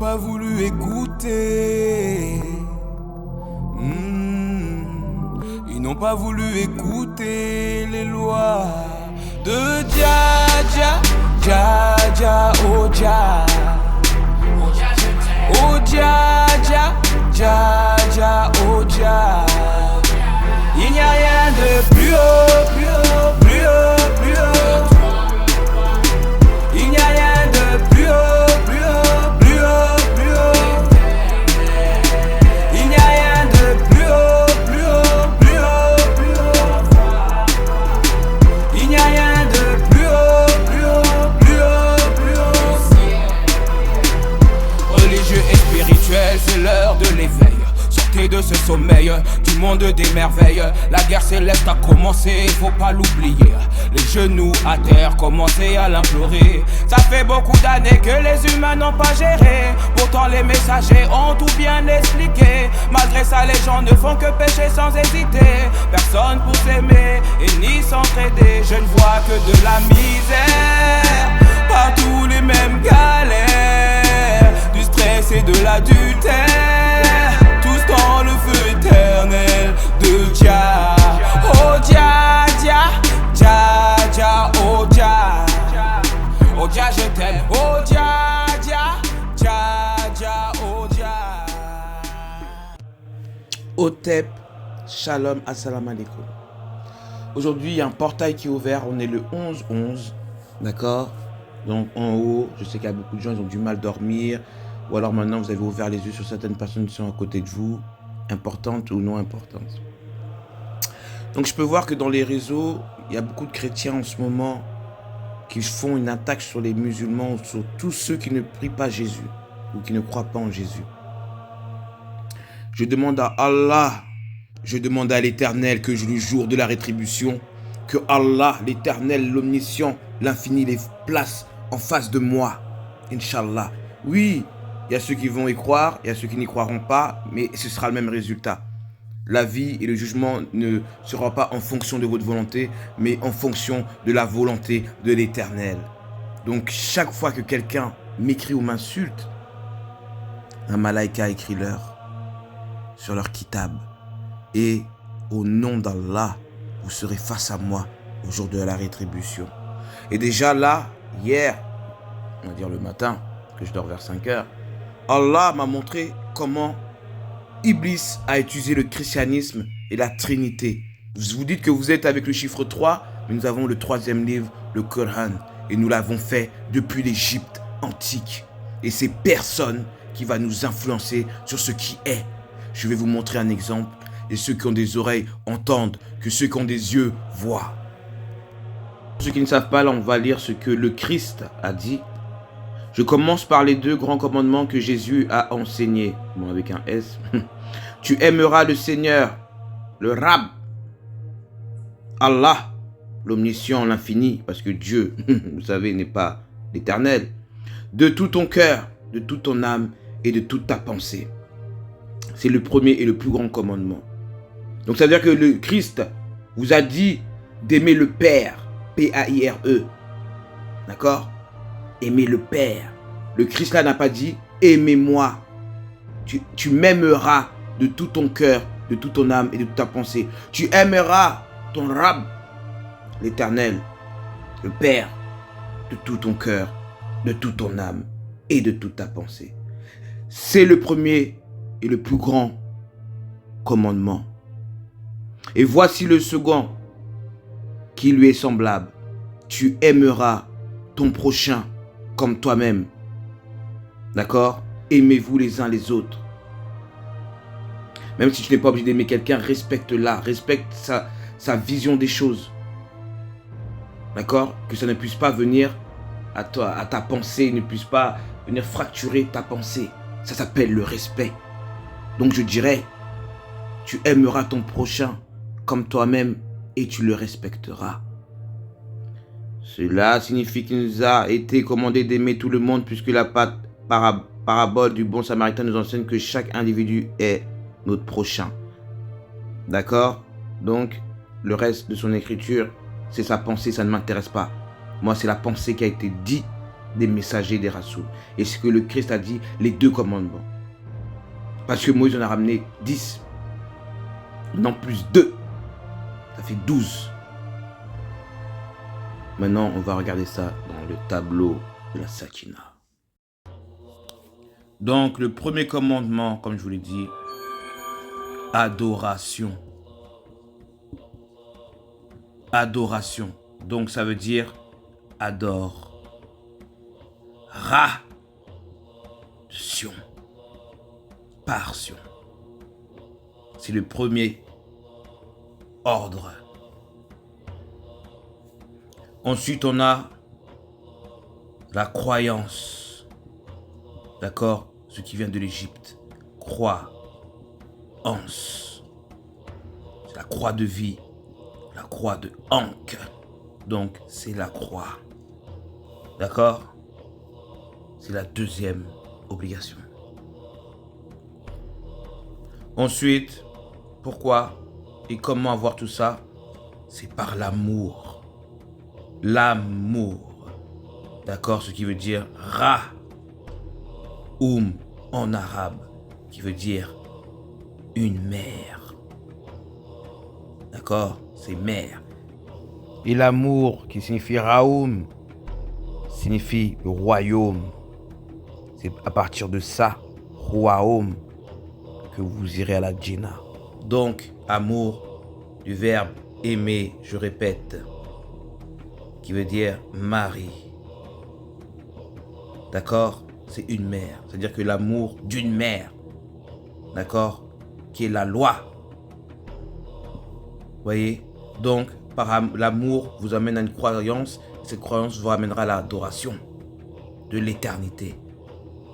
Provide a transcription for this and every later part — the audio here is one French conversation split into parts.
pas voulu écouter. Ils n'ont pas voulu écouter les lois de Dja Dja, Dja Dja, oh Dja. Oh Dja Dja, Dja Dja, oh Dja. Il n'y a rien de plus haut, plus haut, plus haut, plus haut. Il n'y a rien de plus haut, plus haut, plus haut, plus haut. Il n'y a rien de plus haut, plus haut, plus haut, plus haut. Il n'y a rien de plus haut, plus haut, plus haut, plus haut. Religieux et spirituel, c'est l'heure de l'éveil. Sortez de ce sommeil, du monde des merveilles. La guerre céleste a commencé, faut pas l'oublier. Les genoux à terre, commencez à l'implorer. Ça fait beaucoup d'années que les humains n'ont pas géré. Pourtant les messagers ont tout bien expliqué. Malgré ça les gens ne font que pécher sans hésiter. Personne pour s'aimer et ni s'entraider. Je ne vois que de la misère, partout les mêmes galères. Du stress et de l'adultère, tous dans le feu éternel de Dja. Oh Dja Dja, Dja Dja, oh Dja. Oh Dja je t'aime, oh Dja Dja, Dja Dja, oh Dja. Otep, Shalom, Assalamu alaikum. Aujourd'hui, il y a un portail qui est ouvert, on est le 11-11, d'accord? Donc en haut, je sais qu'il y a beaucoup de gens, ils ont du mal à dormir, ou alors maintenant vous avez ouvert les yeux sur certaines personnes qui sont à côté de vous, importantes ou non importantes. Donc je peux voir que dans les réseaux, il y a beaucoup de chrétiens en ce moment qui font une attaque sur les musulmans, ou sur tous ceux qui ne prient pas Jésus, ou qui ne croient pas en Jésus. Je demande à Allah, je demande à l'Éternel que le jour de la rétribution, que Allah, l'Éternel, l'Omniscient, l'Infini les place en face de moi, Inch'Allah. Oui, il y a ceux qui vont y croire, il y a ceux qui n'y croiront pas, mais ce sera le même résultat. La vie et le jugement ne seront pas en fonction de votre volonté, mais en fonction de la volonté de l'Éternel. Donc chaque fois que quelqu'un m'écrit ou m'insulte, un malaïka écrit leur sur leur kitab. Et au nom d'Allah, vous serez face à moi au jour de la rétribution. Et déjà là, hier, on va dire le matin, que je dors vers 5 heures, Allah m'a montré comment Iblis a utilisé le christianisme et la Trinité. Vous dites que vous êtes avec le chiffre 3, mais nous avons le 3e livre, le Coran, et nous l'avons fait depuis l'Égypte antique. Et c'est personne qui va nous influencer sur ce qui est. Je vais vous montrer un exemple, et ceux qui ont des oreilles entendent, que ceux qui ont des yeux voient. Pour ceux qui ne savent pas, là on va lire ce que le Christ a dit. Je commence par les 2 grands commandements que Jésus a enseignés. Bon, avec un S. Tu aimeras le Seigneur, le Rab, Allah, l'Omniscient, l'Infini, parce que Dieu, vous savez, n'est pas l'Éternel, de tout ton cœur, de toute ton âme et de toute ta pensée. C'est le premier et le plus grand commandement. Donc ça veut dire que le Christ vous a dit d'aimer le Père, P-A-I-R-E, d'accord? Aimer le Père. Le Christ là n'a pas dit aimez-moi. Tu m'aimeras de tout ton cœur, de toute ton âme et de toute ta pensée. Tu aimeras ton Rab, l'Éternel, le Père, de tout ton cœur, de toute ton âme et de toute ta pensée. C'est le premier et le plus grand commandement. Et voici le second qui lui est semblable. Tu aimeras ton prochain comme toi-même. D'accord? Aimez-vous les uns les autres. Même si tu n'es pas obligé d'aimer quelqu'un, respecte-la. Respecte sa vision des choses. D'accord? Que ça ne puisse pas venir à toi, à ta pensée, ne puisse pas venir fracturer ta pensée. Ça s'appelle le respect. Donc je dirais, tu aimeras ton prochain comme toi-même et tu le respecteras. Cela signifie qu'il nous a été commandé d'aimer tout le monde puisque la parabole du bon samaritain nous enseigne que chaque individu est notre prochain. D'accord? Donc, le reste de son écriture, c'est sa pensée, ça ne m'intéresse pas. Moi, c'est la pensée qui a été dite des messagers des rassouls. Et ce que le Christ a dit, les 2 commandements. Parce que Moïse en a ramené 10. Non plus 2. Ça fait 12. Maintenant, on va regarder ça dans le tableau de la Sakina. Donc, le premier commandement, comme je vous l'ai dit, adoration. Adoration. Donc, ça veut dire adore. Ration. Partion. C'est le premier ordre. Ensuite, on a la croyance. D'accord? Ce qui vient de l'Égypte. Croix-anse. C'est la croix de vie. La croix de Ankh. Donc, c'est la croix. D'accord? C'est la deuxième obligation. Ensuite, pourquoi et comment avoir tout ça? C'est par l'amour. L'amour. D'accord? Ce qui veut dire en arabe, qui veut dire une mère. D'accord? C'est mère. Et l'amour qui signifie Raoum signifie le royaume. C'est à partir de ça, royaume, que vous irez à la Djinna. Donc, amour, du verbe aimer, je répète, qui veut dire mari. D'accord? C'est une mère. C'est-à-dire que l'amour d'une mère, d'accord, qui est la loi. Vous voyez? Donc, par l'amour vous amène à une croyance. Cette croyance vous ramènera à l'adoration de l'éternité.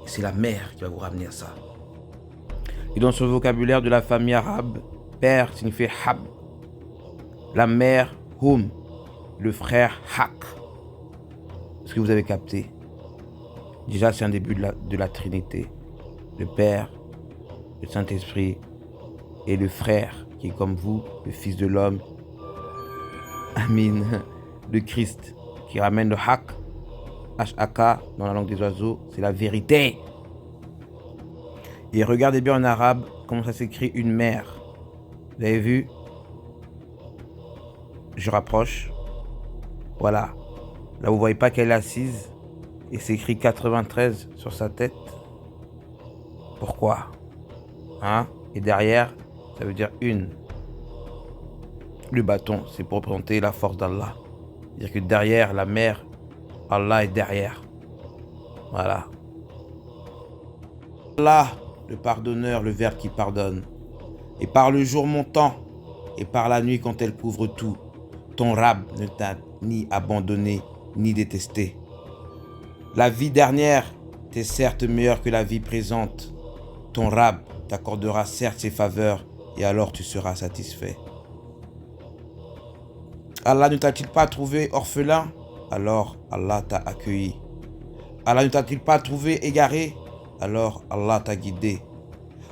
Et c'est la mère qui va vous ramener à ça. Et dans ce vocabulaire de la famille arabe, père signifie hab. La mère, hum. Le frère, hak. Est-ce que vous avez capté? Déjà, c'est un début de la Trinité. Le Père, le Saint-Esprit et le frère, qui est comme vous, le Fils de l'homme. Amin. Le Christ, qui ramène le hak. H-A-K, dans la langue des oiseaux, c'est la vérité. Et regardez bien en arabe comment ça s'écrit une mère. Vous avez vu? Je rapproche. Voilà. Là, vous voyez pas qu'elle est assise. Et c'est écrit 93 sur sa tête. Pourquoi? Hein? Et derrière, ça veut dire une. Le bâton, c'est pour représenter la force d'Allah. C'est-à-dire que derrière la mère, Allah est derrière. Voilà. Allah, le pardonneur, le Verbe qui pardonne. Et par le jour montant, et par la nuit quand elle couvre tout, ton Rab ne t'a ni abandonné, ni détesté. La vie dernière t'est certes meilleure que la vie présente. Ton Rab t'accordera certes ses faveurs, et alors tu seras satisfait. Allah ne t'a-t-il pas trouvé orphelin? Alors Allah t'a accueilli. Allah ne t'a-t-il pas trouvé égaré? Alors Allah t'a guidé.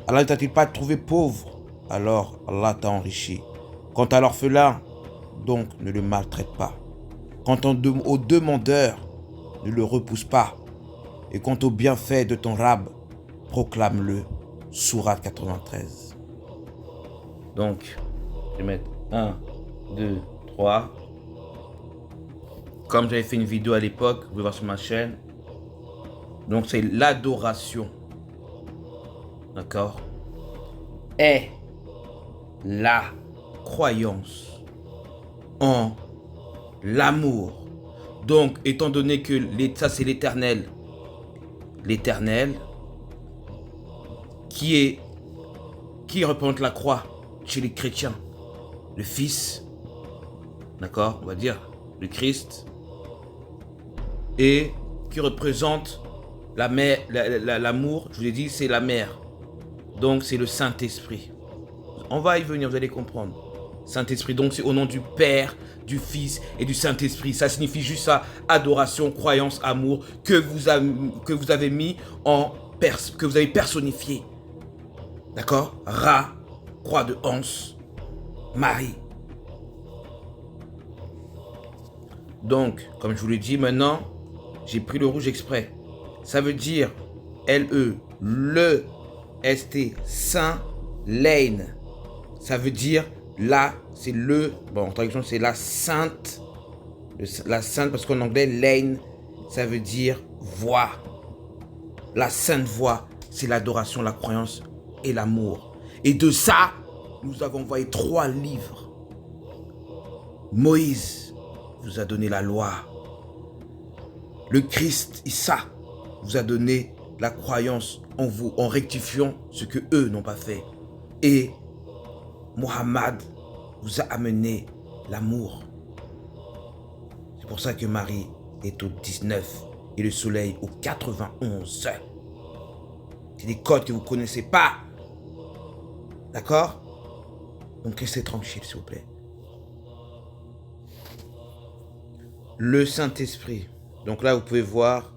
Allah ne t'a-t-il pas trouvé pauvre? Alors Allah t'a enrichi. Quant à l'orphelin, donc ne le maltraite pas. Quant au demandeur, ne le repousse pas. Et quant au bienfait de ton Rab, proclame-le. Sourate 93. Donc, je vais mettre 1, 2, 3. Comme j'avais fait une vidéo à l'époque, vous pouvez voir sur ma chaîne. Donc c'est l'adoration. D'accord? Est la croyance en l'amour. Donc, étant donné que ça c'est l'éternel. L'éternel qui représente la croix chez les chrétiens. Le Fils, d'accord, on va dire le Christ, et qui représente la mère, l'amour, je vous l'ai dit, c'est la mère. Donc c'est le Saint-Esprit. On va y venir, vous allez comprendre. Saint-Esprit, donc c'est au nom du Père, du Fils et du Saint-Esprit. Ça signifie juste ça, adoration, croyance, amour, que vous avez mis que vous avez personnifié. D'accord? Ra, croix de Anse, Marie. Donc, comme je vous l'ai dit maintenant, j'ai pris le rouge exprès. Ça veut dire L-E, le, S-T, Saint, Lane. Ça veut dire là, c'est le, bon en traduction c'est la sainte. La sainte parce qu'en anglais, lane, ça veut dire voix. La sainte voix, c'est l'adoration, la croyance et l'amour. Et de ça, nous avons envoyé 3 livres. Moïse vous a donné la loi. Le Christ, Issa, vous a donné la croyance en vous, en rectifiant ce que eux n'ont pas fait. Et Mohammed vous a amené l'amour. C'est pour ça que Marie est au 19 et le soleil au 91. C'est des codes que vous ne connaissez pas. D'accord? Donc restez tranquille, s'il vous plaît. Le Saint-Esprit. Donc là, vous pouvez voir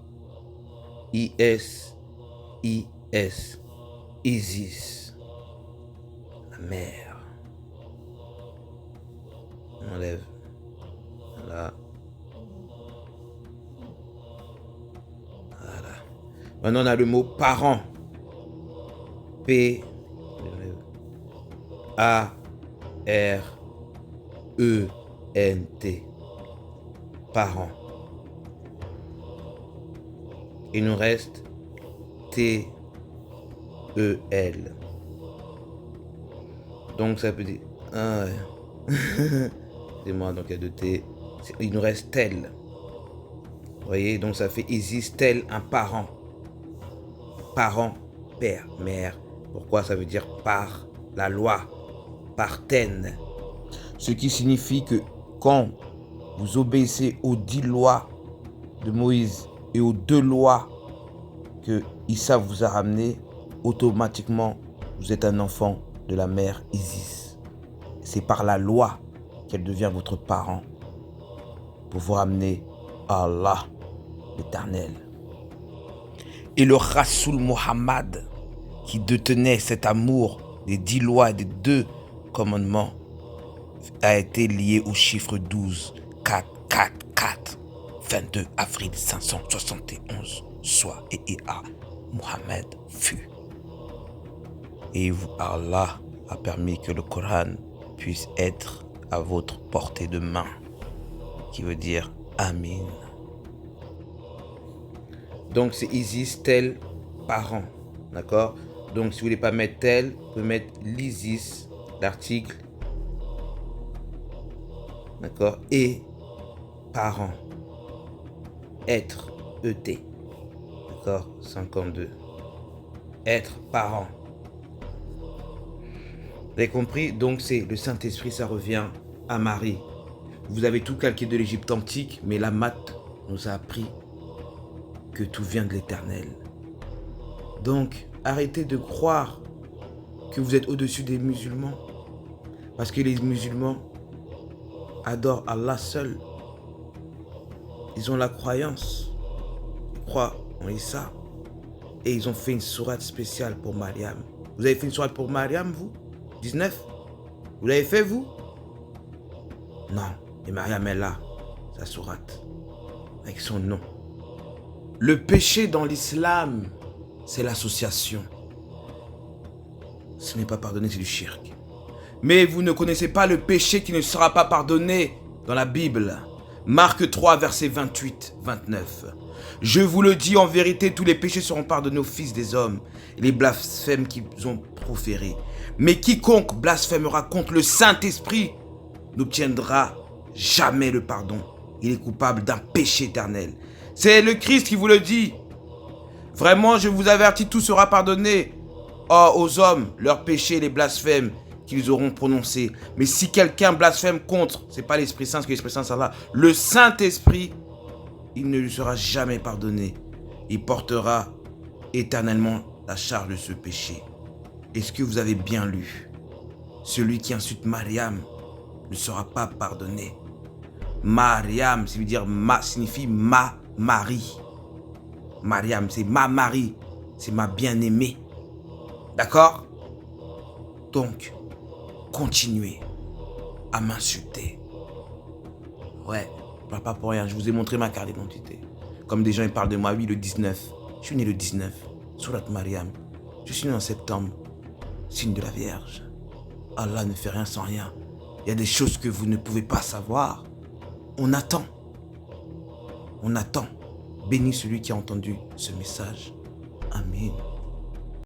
I-S, Isis, la mer. On enlève. Voilà. Voilà. Maintenant, on a le mot parent. P-A-R-E-N-T. Parent. Il nous reste T-E-L. Donc ça peut dire... Ah ouais. C'est moi, donc il y a 2 T. Il nous reste tel. Vous voyez, donc ça fait Isis tel un parent. Parent, père, mère. Pourquoi? Ça veut dire par la loi, par ten. Ce qui signifie que quand vous obéissez aux 10 lois de Moïse et aux 2 lois que Issa vous a ramenées, automatiquement, vous êtes un enfant de la mère Isis. C'est par la loi qu'elle devient votre parent pour vous ramener à Allah, l'Éternel. Et le Rasoul Mohammed, qui détenait cet amour des 10 lois et des 2 commandements, a été lié au chiffre 12, 4, 4, 4, 22 avril 571, soit et Mohammed fut. Et Allah a permis que le Coran puisse être à votre portée de main, qui veut dire Amin. Donc c'est Isis tel parent, d'accord? Donc si vous voulez pas mettre tel, vous pouvez mettre l'Isis, l'article, d'accord? Et parent, être, ET, d'accord? 52. Être parent. Vous avez compris? Donc c'est le Saint-Esprit, ça revient à Marie. Vous avez tout calqué de l'Égypte antique, mais la maths nous a appris que tout vient de l'Éternel. Donc, arrêtez de croire que vous êtes au-dessus des musulmans. Parce que les musulmans adorent Allah seul. Ils ont la croyance. Ils croient en Issa. Et ils ont fait une sourate spéciale pour Mariam. Vous avez fait une sourate pour Mariam, vous? 19? Vous l'avez fait, vous? Non. Et Mariam est là, sa sourate, avec son nom. Le péché dans l'islam, c'est l'association. Ce n'est pas pardonné, c'est du shirk. Mais vous ne connaissez pas le péché qui ne sera pas pardonné dans la Bible. Marc 3, versets 28, 29. Je vous le dis, en vérité, tous les péchés seront pardonnés aux fils des hommes et les blasphèmes qu'ils ont proférés. Mais quiconque blasphémera contre le Saint-Esprit n'obtiendra jamais le pardon. Il est coupable d'un péché éternel. C'est le Christ qui vous le dit. Vraiment, je vous avertis, tout sera pardonné aux hommes, leurs péchés, les blasphèmes qu'ils auront prononcés. Mais si quelqu'un blasphème contre, c'est pas l'Esprit Saint, parce que l'Esprit Saint, c'est là, le Saint-Esprit, il ne lui sera jamais pardonné. Il portera éternellement la charge de ce péché. Est-ce que vous avez bien lu? Celui qui insulte Mariam ne sera pas pardonné. Mariam, ça veut dire signifie ma Marie. Mariam, c'est ma Marie, c'est ma bien-aimée. D'accord? Donc, continuez à m'insulter. Ouais, je parle pas pour rien, je vous ai montré ma carte d'identité. Comme des gens ils parlent de moi, oui, le 19. Je suis né le 19. Surat Mariam. Je suis né en septembre. Signe de la Vierge. Allah ne fait rien sans rien. Il y a des choses que vous ne pouvez pas savoir. On attend. On attend. Bénis celui qui a entendu ce message. Amen.